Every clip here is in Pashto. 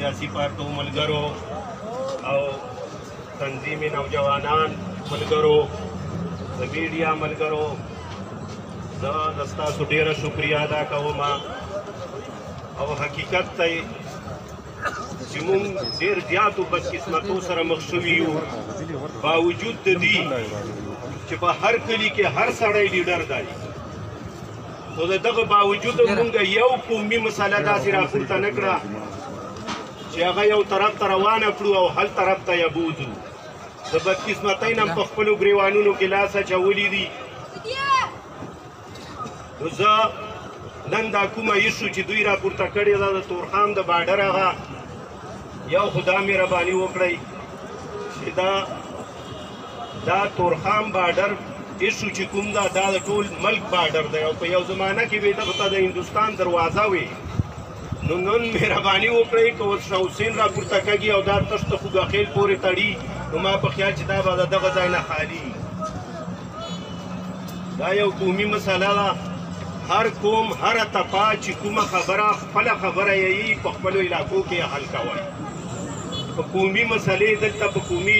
سیاسي پارټو ملګرو او تنظیمي نوجوانان ملګرو د میډیا ملګرو زه د ستاسو ډېره شکریه ادا کوم او حقیقت ته چې موږ ډېر زیاتو بدقسمتو سره مخ شوي یو باوجود د دې چې په هر کلي کې هر سړی لیډر دی خو د دغه باوجود موږ یو قومي مسله داسې راپورته نه کړه چې هغه یو طرف ته روانه کړو او هل طرف ته یې بوځو د بدقسمتۍ نه په خپلو ګریوانونو کې لاس اچولي دي نو زه نن دا کومه ایشو چې دوی راپورته کړې ده د تورخام د باډر هغه یو خو دا مهرباني وکړئ چې دا تورخام باډر ایشو چې کوم ده دا د ټول ملک باډر دی او په یو زمانه کې به دغه ته د هندوستان دروازه وي نو نن مهرباني وکړئ که اوس شاه حسین راپورته کږي او دا تش د خوږاخیل پورې تړي نو ما په خیال چې دا به د دغه ځای نه خالي دا یو قومي مسله ده هر قوم هر تپا چې کومه خبره خپله خبره یې په خپلو علاقو کې حل کوئ په قومي مسلې دلته په قومي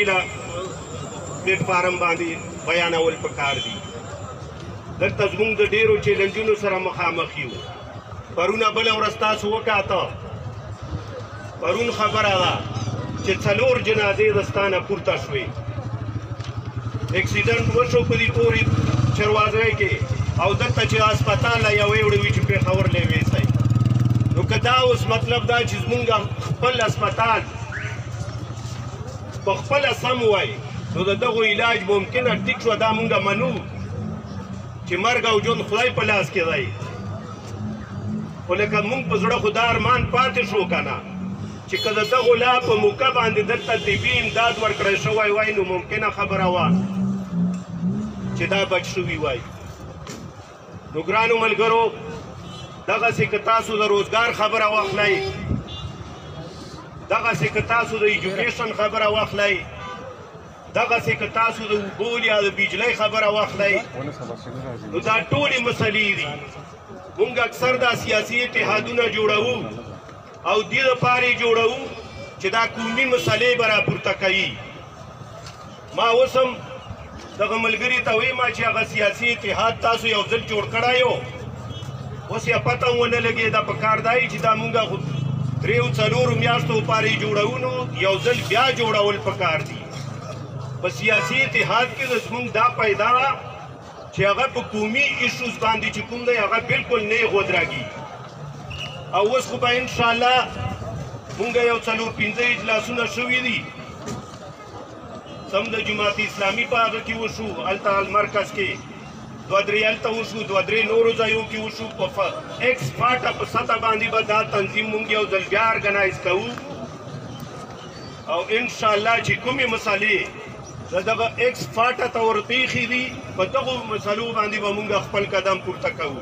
پلیټفارم باندې بیانول پکار دي دلته زموږ د ډېرو چیلنجونو سره مخامخ یو پرونه بله ورځ تاسو وکاته پرون خبره ده چې 4 جنازې د ستانه پورته شوې اکسیډنټ وشو په دې پورې چروازۍ کې او دلته چې هسپتال یوې وړې وي چې پېښور لیوې سئ نو که دا اوس مطلب دا چې زمونږ خپل هسپتال په خپله سم وای نو د دغو علاج ممکنه ټیک شوه دا مونږ منو چې مرګ او ژوند خدای په لاس کې دی خو لکه مونږ په زړه خو دا ارمان پاتې شو که نه چې که د دغو لا په موقع باندې دلته طبي امداد ورکړی شوی وای نو ممکنه خبره وه چې دا بچ شوي وای نو ګرانو ملګرو دغسې که تاسو د روزګار خبره واخلئ دغسې که تاسو د ایجوکیشن خبره واخلئ دغسې که تاسو د اوبو یا د بجلۍ خبره واخلئ نو دا ټولې مسلې دي موږ اکثر دا سیاسي اتحادونه جوړوو او دې دپاره یې جوړوو چې دا قومي مسلې به راپورته کوي ما اوس هم دغه ملګري ته ویمه چې هغه سیاسي اتحاد تاسو یو ځل جوړ کړی یو اوس یې پته هم ونه لګېده په کار دا چې دا مونږ خو 3-4 میاشتو پارې جوړو نو یو ځل بیا جوړول پکار دي په سیاسي اتحاد کې زموږ دا پیدا چې هغه په قومي ایشوز باندې چې کوم دی هغه بالکل نه غودراږي او اوس خو به انشاءالله مونږ یو 4-5 اجلاسونه شوي دي سم د جماعت اسلامي په هغه کې وشو هلته المرکز کې 2-3 هلته وشو 2-3 نورو ځایو کې وشو په ایکس پاټه په سطح باندې به دا تنظیم مونږ یو ځل بیا ارګنایز کوو او انشاءالله چې کومې مسلې د دغه ایکس پاټه ته ورپېښې دي په دغو مسلو باندې به مونږ خپل قدم پورته کوو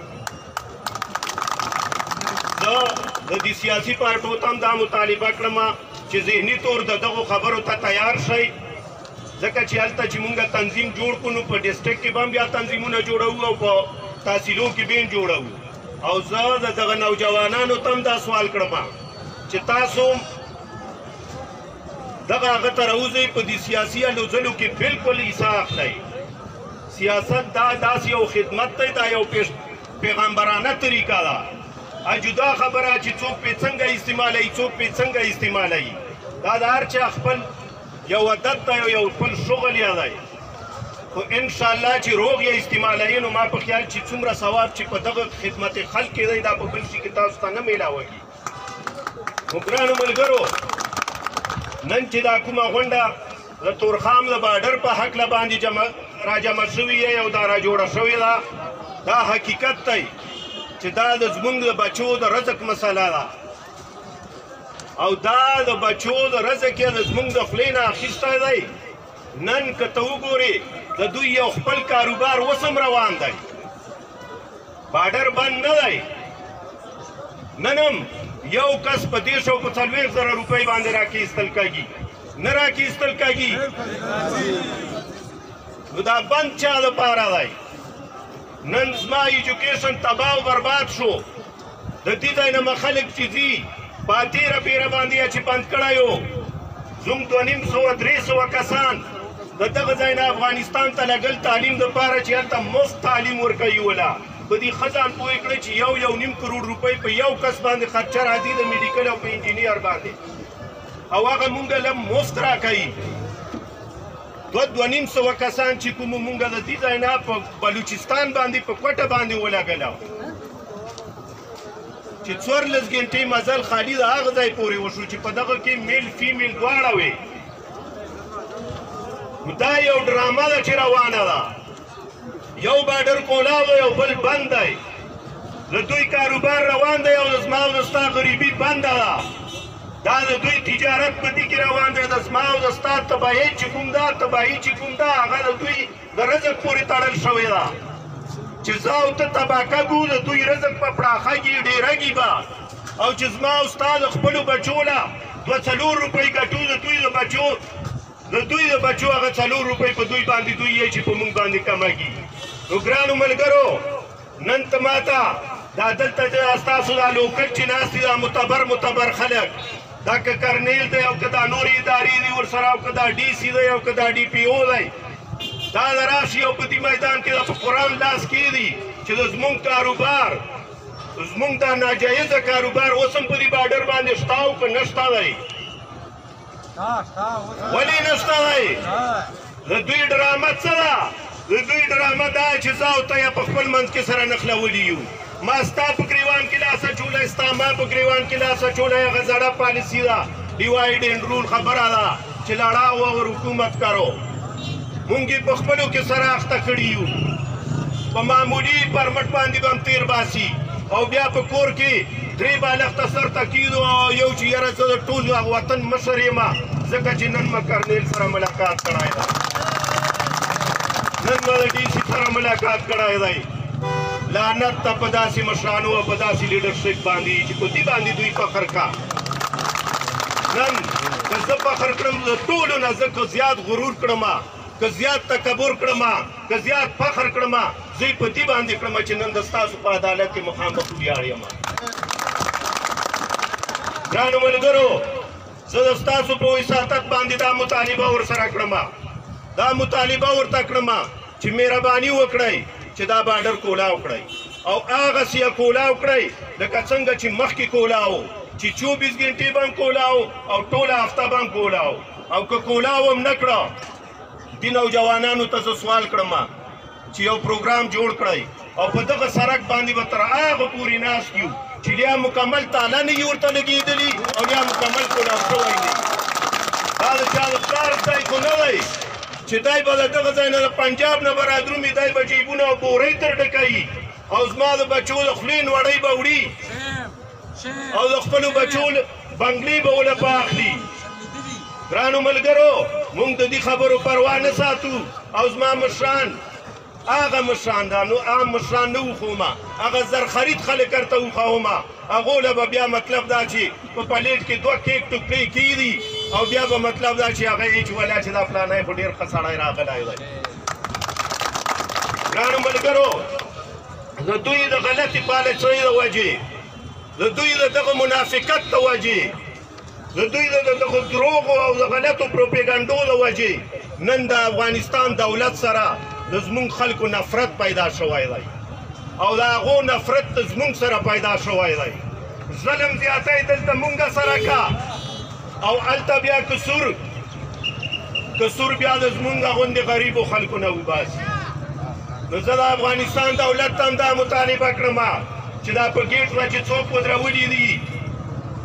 زه د دې سیاسي پارټو ته هم دا مطالبه کړم چې ذهني طور د دغو خبرو ته تیار شئ ځکه چې هلته چې مونږ تنظیم جوړ کړو نو په ډسټرکټ کې به هم بیا تنظیمونه جوړوو او په تحصیلو کې به هم جوړوو او زه د دغه نوجوانانو ته هم دا سوال کړم چې تاسو دغه هغه ته راوځئ په دې سیاسي هلو ځلو کې بالکل حصه اخلئ سیاست دا داسې یو خدمت دی دا یو پیغمبرانه طریقه ده جدا خبره چې څوک پې څنګه استعمالوي څوک پې څنګه استعمالوي دا د هر چا خپل یو عادت دی او یو خپل شغل یې دی خو انشاءالله چې روغ یې استعمالوي نو ما په خیال چې څومره ثواب چې په دغه خدمت خلق کې دی دا په بل شي کې تاسو ته نه میلاوږي نو ګرانو ملګرو نن چې دا کومه غونډه د تورخام د باډر په هکله باندې راجمع شوې او دا راجوړه شوې ده دا حقیقت دی چې دا د زموږ د بچو د رزق مسله ده او دا د بچو د رزق یې د زموږ د خولې نه اخیستی دی نن که ته وګورې د دوی یو خپل کاروبار اوس هم روان دی باډر بند نه دی نن هم یو کس په 340,000 روپۍ باندې راکیستل کېږي نه راکیستل کېږي نو دا بند چا دپاره دی نن زما ایجوکیشن تباه و برباد شو د دې ځای نه خلک چې ځي په تېره پیره باندې چې بند کړی و زموږ 250-300 کسان د دغه ځای نه افغانستان ته لګل تعلیم دپاره چې هلته مفت تعلیم ورکوي وله په دې ښه ځان پوه کړئ چې 1.5 کروڑ روپۍ په یو کس باندې خرچه راځي د میډیکل او په انجینیر باندې او هغه مونږ له مفت راکوي 250 کسان چې کوم مونږ د دې ځای نه په بلوچستان باندې په کوټه باندې ولګلو چې 14 غنټې مزل خالي د هغه ځای پورې وشو چې په دغه کې میل فیمیل دواړه وي دا یو ډرامه ده چې روانه ده یو بارډر کولاو دی او بل بند دی د دوی کاروبار روان دی او زما او ستا غریبي بنده ده دا د دوی تجارت په دې کې روان دی د زما او ستا تباهي چې کوم ده تباهي چې کوم ده هغه د دوی د رزق پورې تړل شوې ده چې زه او ته تباکه ګو د دوی رزق په پړاخه کې ډېرګي به او چې زما او ستا د خپلو بچو له 2-4 روپۍ ګټو د دوی د بچو هغه 4 روپۍ په دوی باندې دوی یې چې په مونږ باندې کمېږي نو ګرانو ملګرو نن ته ماته دا دلته ستاسو دا لوکل چې ناست دي دا معتبر خلک دا که کرنیل دی او که دا نورې ادارې دي ورسره او که دا ډي سي دی او که دا ډي پي او دی دا د راشي او په دې میدان کې دا په قرآن لاس کې دي چې د زمونږ کاروبار زمونږ دا ناجایزه کاروبار اوس هم په دې بارډر باندې شته او که نه شته دی ولې نشته دی د دوی ډرامه څه ده د دوی ډرامه دا چې زه او ته یې په خپل منځ کې سره نښلولي یو ما ستا په ګریوان کې لاس اچولی ستا ما په ګریوان کې لاس اچولی هغه زړه پالیسي ده ډیوایډ اینډ رول خبره ده چې لړاو او حکومت کرو مونږ یې په خپلو کې سره اخته کړي یو په معمولي پرمټ باندې به هم تېر باسي او بیا په کور کې 3 بالښته سر ته کېدو او یو چې یاره زه د ټول وطن مشر یم ځکه چې نن مه کرنیل سره ملاقات کړی دی نن مه د ډي سي سره ملاقات کړی دی لعنت ته په داسې مشرانو او په داسې لیډرشپ باندې چې په دې باندې دوی فخر کا نن که زه فخر کړم د ټولو نه زه که زیات غرور کړم که زیات تکبر کړم که زیات فخر کړم زه په دې باندې کړم چې نن د ستاسو په عدالت کې مخامخ ویاړ یم ګرانو ملګرو زه د ستاسو په وساطت باندې دا مطالبه ورسره کړم دا مطالبه ورته کړم چې مهرباني وکړئ چې دا بارډر کولاو کړئ او هغسې یې کولاو کړئ لکه څنګه چې مخکې کولاو چې 24 غنټې به هم کولاو او ټوله هفته به هم کولاو او که کولاو هم نه کړه دې نوجوانانو ته زه سوال کړم چې یو پروګرام جوړ کړئ او په دغه سړک باندې به تر هغه پورې ناست یو چې یا مکمل تاله نه وي ورته لګېدلي او یا مکمل کولاو شوی دی دا د چا د پلار ځای خو نه دی چې دی به د دغه ځای نه د پنجاب نه به رادرومي دی به جیبونه او بورۍ تر ډکوي او زما د بچو د خولې نوړۍ به وړي او د خپلو بچو بنګلې به ولې په اخلي ګرانو ملګرو موږ د دې خبرو پروا نه ساتو او زما مشران هغه مشران دا نو عام مشران نه وښومه هغه زرخرید خلک ورته وښومه هغو له به بیا مطلب دا چې په پلیټ کې 2 کیک ټوکرې کېږي او بیا به مطلب دا چې هغه یې چې ولا چې دا فلانی خو ډېر ښه سړی راغلی دی ګرانو ملګرو د دوی د غلطې پالیسۍ د وجې د دوی د دغه منافقت د وجې د دوی د دغه دروغو او د غلطو پروپیګنډو د وجې نن د افغانستان دولت سره د زمونږ خلکو نفرت پیدا شوی دی او د هغو نفرت د زمونږ سره پیدا شوی دی ظلم زیاتی دلته مونږ سره کا او هلته بیا کسور بیا د زمونږ غوندې غریبو خلکو نه وباسي نو زه د افغانستان دولت ته هم دا مطالبه کړم چې دا په ګیټ نه چې څوک ودرولي دي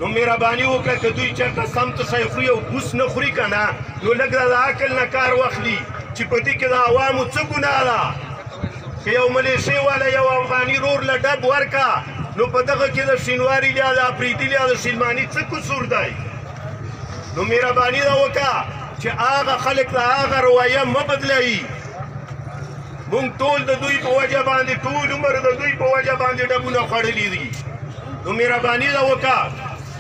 نو مهرباني وکړه که دوی چېرته سمت شی خوري او بوس نه خوري که نه نو لږ د عقل نه کار واخلي چې په دې کې د عوامو څه ګناه ده که یو ملیشې والا یو افغاني رور له ډب ورکه نو په دغه کې د شینواري یا د افریدي یا د شلماني څه قصور دی نو مهرباني ده وکړه چې هغه خلک د هغه رویه مه بدلوي مونږ ټول د دوی په وجه باندې ټول عمر د دوی په وجه باندې ډبونه خوړلي دي نو مهرباني ده وکړه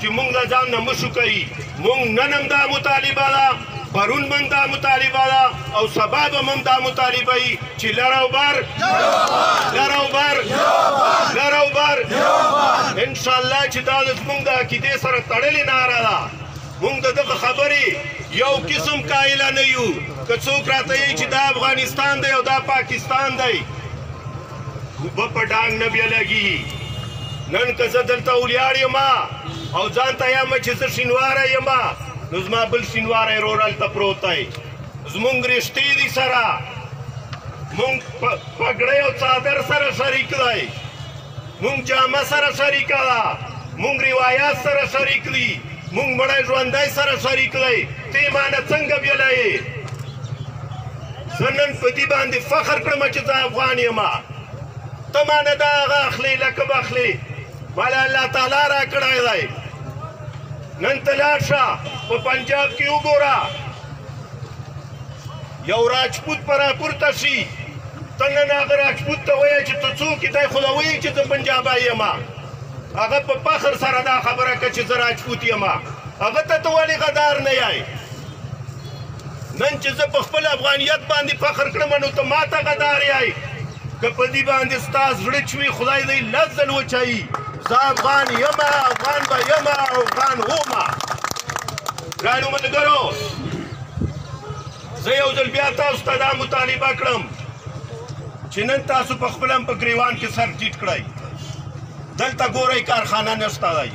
چې مونږ د ځان نه مشو کوي مونږ نن هم دا مطالبه ده پرون من دا مطالبه ده او سبا به من دا مطالبه وي چې لر او بر انشاءالله چې دا زموږ د عقیدې سره تړلې ناره ده. موږ د دغه خبرې یو قسم قایله نه یو. که څوک راته وایي چې دا افغانستان دی او دا پاکستان دی اوبه په ډانګ نه بیا لګي. نن که زه دلته ولیاړ یم او ځان ته یم چې زه شینواری یم نو زما بل شینواری ورور هلته پروت دی. زمونږ رشتې دي سره، مونږ پګړۍ او څادر سره شریک دی، مونږ جامه سره شریکه ده، مونږ روایات سره شریک دي، مونږ مړی ژوندی سره شریک دی. ته ما نه څنګه بیلوې؟ زه نن په دې باندې فخر کړم چې زه افغان یم. ته ما نه دا هغه اخلې لقب اخلې، ماله الله تعالی را کړی دی. نن ته لاړ شه په پنجاب کې وګوره، یو راجپوت به راپورته شي، ته نن هغه راجپوت ته وایې چې ته څوک یې؟ دی خو له وایي چې زه پنجابی یم. هغه په فخر سره دا خبره که چې زه راجپوت یم. هغه ته ته ولې غدار نه یې؟ نن چې زه په خپل افغانیت باندې فخر کړم نو ته ما ته غدار یې. که په دې باندې ستا زړه چوي خدای دې لس ځل وچوي. زه افغان یم، افغان به یم، افغان ومه. ګرانو ملګرو، زه یو ځل بیا تاسو ته دا مطالبه کړم چې نن تاسو په خپل هم په ګریوان کې سر ټیټ کړئ. دلته ګورئ کارخانه نشته دی،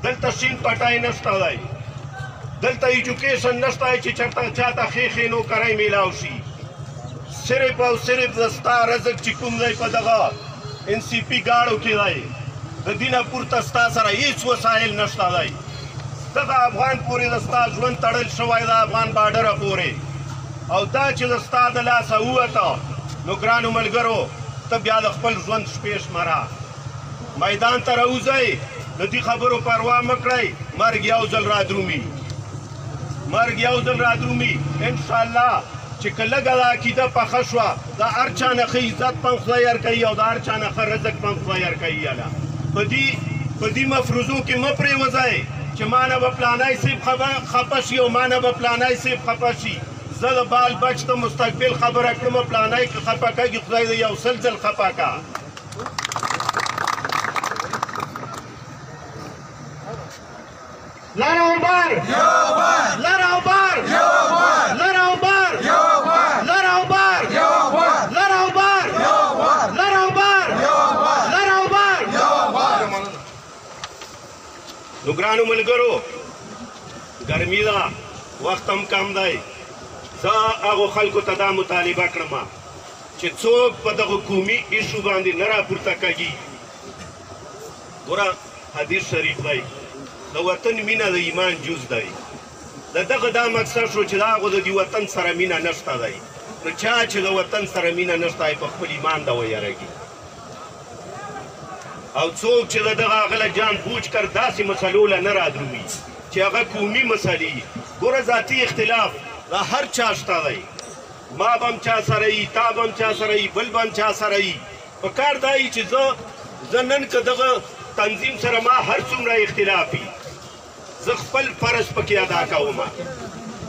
دلته شین پټای نشته دی، دلته ایجوکیشن نشته دی چې چېرته چاته ښې ښې نوکرۍ میلاو شي. صرف او صرف د ستا رزق چې کوم دی په دغه NCP ګاړو کې دی، د دې نه پورته ستا سره هېڅ وسایل نشته دی. دغه افغان پورې د ستا ژوند تړل شوی د افغان باډره پورې، او دا چې د ستا د لاسه ووته نو ګرانو ملګرو ته بیا د خپل ژوند شپې شمره، میدان ته راوځئ، د دې خبرو پروا مه کړئ. مرګ یو ځل رادرومي، مرګ یو ځل رادرومي. انشاءالله چې که لږه د عقیده پخه شوه، د هر چا نه ښه عزت په هم خدای ورکوي او د هر چا نه ښه رزق په هم خدای ورکوي. یاله په دې مفروضو کې مه پرېوځئ چې ما نه به پلانی صاحب خفه شي او ما نه به پلانی صاحب خفه شي. زه د بال بچ ته مستقبل خبره کړم، پلانی که خفه کېږي خدای دې یو سل ځل خفه که. لر او بر، لر او بر، لر او بر، لر او بر، لر او بر، لر او بر، لر او بر. نو ګرانو ملګرو، ګرمي ده، وخت هم کم دی. زه هغو خلکو ته دا مطالبه کړم چې څوک په دغه قومي ایشو باندې نه راپورته کېږي. ګوره حدیث شریف دی، د وطن مینه د ایمان جز دی. د دغه دا مقصد شو چې د هغو د دې وطن سره مینه نشته دی. نو چا چې د وطن سره مینه نشته دی په خپل ایمان ده ویرېږي. او څوک چې د دغه هغه له جان بوجھ کر داسې مسلو له نه رادرومي چې هغه قومي مسلې. ګوره ذاتي اختلاف د هر چا شته دی، ما به هم چا سره یي، تا به هم چا سره یي، بل به هم چا سره یي. په کار دا یي چې زه نن که دغه تنظیم سره ما هر څومره اختلاف وي، زه خپل فرض پکې ادا کوم.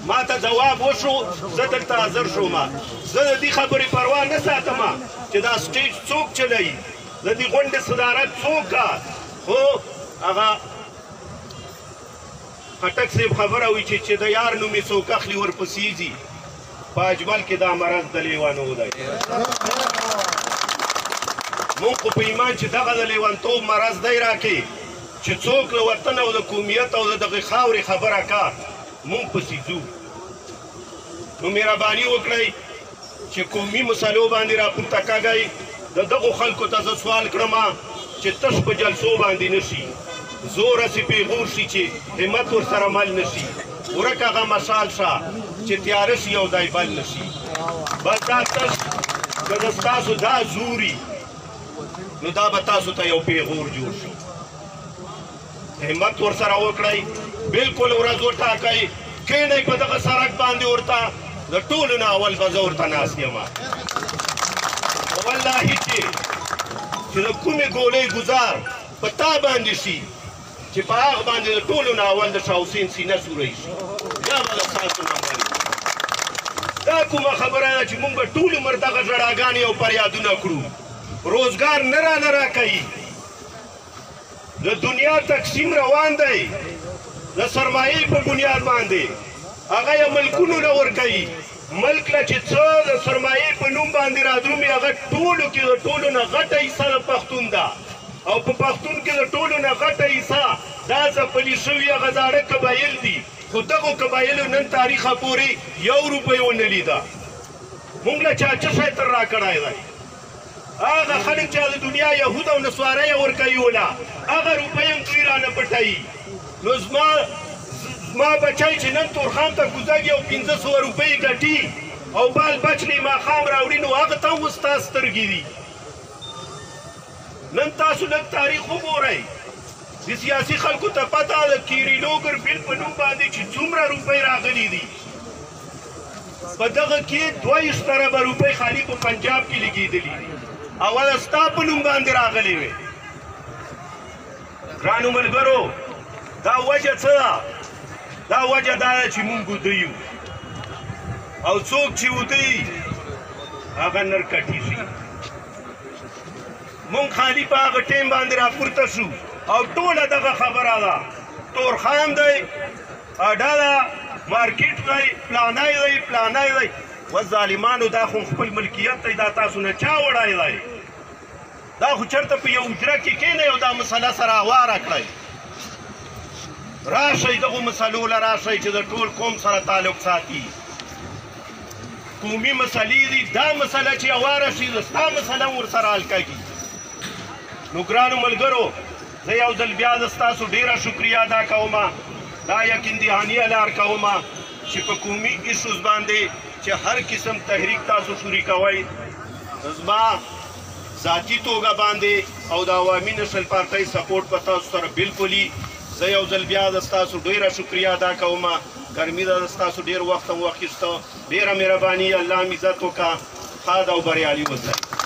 ما ته ځواب وشو، زه دلته حاضر شوم. زه د دې خبرې پروا نه ساتم چې دا سټیج څوک چلوي، د دې غونډې صدارت څوک کا. خو هغه خټک صاحب خبره وي چې د یار نوم یې څوک اخلي ورپسې ځي. په اجمل کې دا مرض د لیوانو دی. مونږ خو په ایمان چې دغه د لیونتوب مرض دی راکې چې څوک له وطن او د قومیت او د دغې خاورې خبره کا، مونږ پسې ځو. نو مهرباني وکړئ چې قومي مسلو باندې راپورته کېږئ. د دغو خلکو ته زه سوال کړم چې تش په جلسو باندې نه شي، زور هسې پیغور شي چې همت ورسره مل نه شي. ورک هغه مشال شه چې تیاره شي او دی بل نه شي. بس دا تش که د ستاسو دا زوري نو دا به تاسو ته یو پیغور جوړ شي. همت ورسره وکړئ، بلکل ورځ وټاکئ، کښېنئ په دغه سړک باندې. ورته د ټولو نه اول به زه ورته ناست یم. والله چې د کومې ګولۍ ګزار په تا باندې شي چې په هغه باندې د ټولو نه اول د شاه حسین سینه سوری شي، بیا هغه ستاسو نمبر دا کومه خبره ده چې موږ به ټول عمر دغه ژړاګانې او فریادونه کړو روزګار نه راکوي د دنیا تقسیم روان دی د سرمایې په بنیاد باندې هغه یې ملکونو نه ورکوي ملک له چې څه د سرمایې په نوم باندې رادرومي هغه ټولو کې د ټولو نه غټه حصه د پښتون ده او په پښتون کې د ټولو نه غټه حصه دا ځپلي شوي هغه زاړه قبایل دي خو دغو قبایلو نن تاریخه پورې 1 روپۍ ونه لیده موږ له چا څه شی تر راکړی دی هغه خلک چې د دنیا یهود او نسواره یې ورکوي وله هغه روپۍ هم دوی رانه پټوي نو زما بچی چې نن تورخان ته کوزږي او 500 روپۍ ګټي او بال بچلې ماښام راوړي نو هغه ته هم ستا سترګې دي نن تاسو لږ تاریخ وګورئ د سیاسي خلکو ته پته ده کیریلوګر بل په نوم باندې چې څومره روپۍ راغلي دي په دغه کې 22 اربه روپۍ خالي په پنجاب کې لګېدلي دي اوله ستا په نوم باندې راغلې وې ګرانو ملګرو دا وجه څه ده دا وجه دا ده چې مونږ وده یو او څوک چې وده یي هغه نرکټي شي مونږ خالي په هغه ټیم باندې راپورته شو او ټوله دغه خبره ده تورخان دی اډه ده مارکیټ دی پلانی دی و ظالمانو دا خو خپل ملکیت دی دا تاسو نه چا وړی دی دا خو چېرته په یو حجره کې کښېنئ او دا مسله سره هواره کړئ راشئ دغو مسلو له راشئ چې د ټول قوم سره تعلق ساتي قومي مسلې دي دا مسله چې هواره شي د ستا مسله هم ورسره حل کېږي نو ګرانو ملګرو زه یو ځل بیا د ستاسو ډېره شکریه ادا کومه دا یقین دهاني لار کومه چې په قومي ایشوز باندې چې هر قسم تحریک تاسو شروع کوئ زما ذاتي توګه باندې او د عوامي نشل پارټۍ سپورټ په تاسو سره بلکل وي زه یو ځل بیا د ستاسو ډېره شکریه ادا کومه ګرمي ده د ستاسو ډېر وخت هم واخیسته ډېره مهرباني الله م عزت وکړه ښاد او بریالي اوسئ